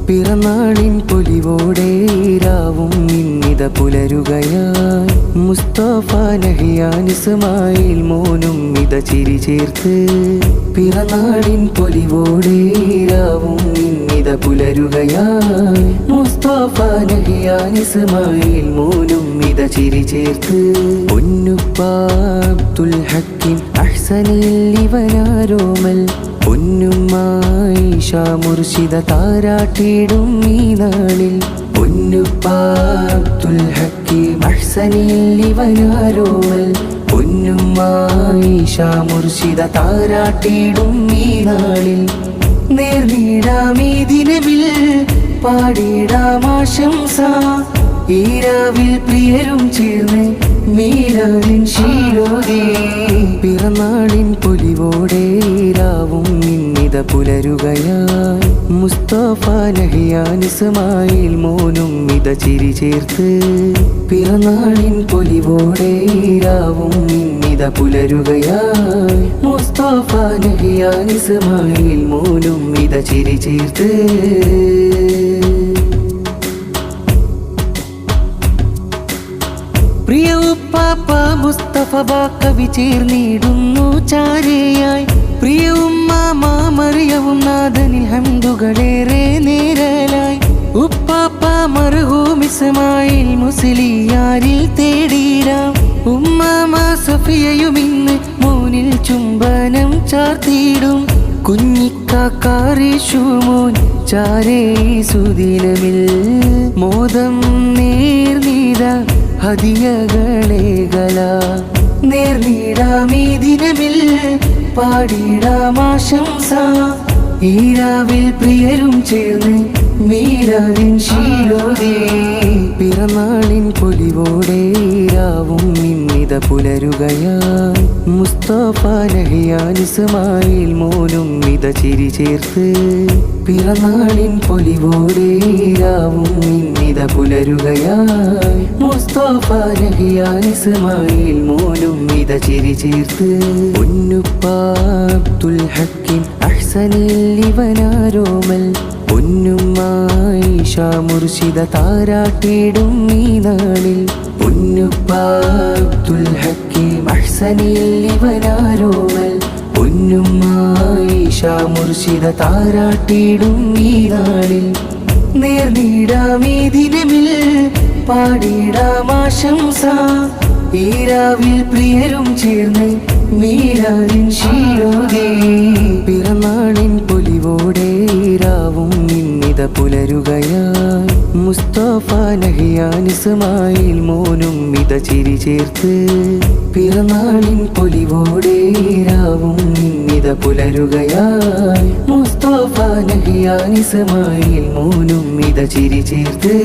പിറന്നാളിൻ പൊലിവോടെ രാവും ഇന്നിത പുലരുകയായി. മുസ്തഫ നഹിയാൻ ഇസ്മായിൽ മോനും ഇത ചിരി ചേർത്ത്. പിറന്നാളിൻ പൊലിവോടെ രാവും ഇന്നിത പുലരുകയായി. മുസ്തഫ നഹിയാൻ ഇസ്മായിൽ മോനും ഇത ചിരി ചേർത്ത്. പൊന്നുപ്പ അബ്ദുൽ ഹക്കീം അഹ്സനിൽ ഇവനാരോമൽ. പൊന്നുമായി മുർഷിദ താരാട്ടിടും ഈ നാളിൽ. പൊന്നുപ്പ അബ്ദുൽ ഹക്കീം അഹ്സനിൽ ഇവനാരോമൽ. പൊന്നുമായി മുർഷിദ താരാട്ടിടും ഈ നാളിൽ. നേർനീടാം ഈ ദിനവിൽ പാടിടാം ആശംസ. ഈ രാവിൽ പ്രിയരും ചേർന്ന് മീരാവിൻ ശീലോകേ. പിറന്നാളിൻ പൊലിവോടെ രാവും ഇന്നിത പുലരുകയായി. മുസ്തഫ നഹിയാൻ ഇസ്മായിൽ മോനും ഇത ചിരി ചേർത്ത്. പിറന്നാളിൻ പൊലിവോടെ രാവും ഇന്നിത പുലരുകയായി. മുസ്തഫ നഹിയാൻ ഇസ്മായിൽ മോനും ഇത ചിരി ചേർത്ത്. പ്രിയ ഉപ്പാപ്പ മുസ്തഫ കവി ചേർന്നിടുന്നു ചാരയായി. പ്രിയ ഉമ്മ മറിയവും നാഥനിൽ ഹംദുകളേറെ നേരലായി. ഉപ്പാപ്പ മർഹൂം ഇസ്മായിൽ മുസ്ലിയാരിൽ തേടിടാം. ഉമ്മ സഫിയയും ഇന്ന് മോനിൽ ചുംബനം ചാർത്തിയിടും. കുഞ്ഞിക്കാറിഷുമോൻ ചാരേ സുദിനമിൽ മോദം നേർനീത ഹദിയകളേകല. നേർനീടാം ഈ ദിനമിൽ പാടിടാം ആശംസ. ഈ രാവിൽ പ്രിയരും ചേർന്ന് മീരാവിൻ ശീലോകേ. പിറന്നാളിൻ പൊലിവോടെ രാവും ഇന്നിത പുലരുകയായി. മുസ്തഫ നഹിയാൻ ഇസ്മായിൽ മോനും ഇത ചിരി ചേർത്ത്. പിറന്നാളിൻ പൊലിവോടെ രാവും ഇന്നിത പുലരുകയായി. മുസ്തഫ നഹിയാൻ ഇസ്മായിൽ മോനും ഇത ചിരി ചേർത്ത്. പൊന്നുപ്പ അബ്ദുൽ ഹക്കീം അഹ്സനിൽ ഇവനാരോമൽ. പൊന്നുമായി മുർഷിദ താരാട്ടിടും ഈ നാളിൽ. പൊന്നുപ്പ അബ്ദുൽ ഹക്കീം അഹ്സനിൽ ഇവനാരോമൽ. പൊന്നുമായി മുർഷിദ താരാട്ടിടും ഈ നാളിൽ. നേർനീടാം ഈ ദിനമിൽ പാടിടാം ആശംസ. ഈ രാവിൽ പ്രിയരും ചേർന്ന് മീരാവിൻ ശീലോകേ. പിറന്നാളിൻ പൊലിവോടെ രാവും ഇന്നിത പുലരുകയായി. മുസ്തഫ നഹിയാൻ ഇസ്മായിൽ മോനും ഇത ചിരി ചേർത്ത്. പിറന്നാളിൻ പൊലിവോടെ രാവും ഇന്നിത പുലരുകയായി. മുസ്തഫ നഹിയാൻ ഇസ്മായിൽ മോനും ഇത ചിരി ചേർത്ത്.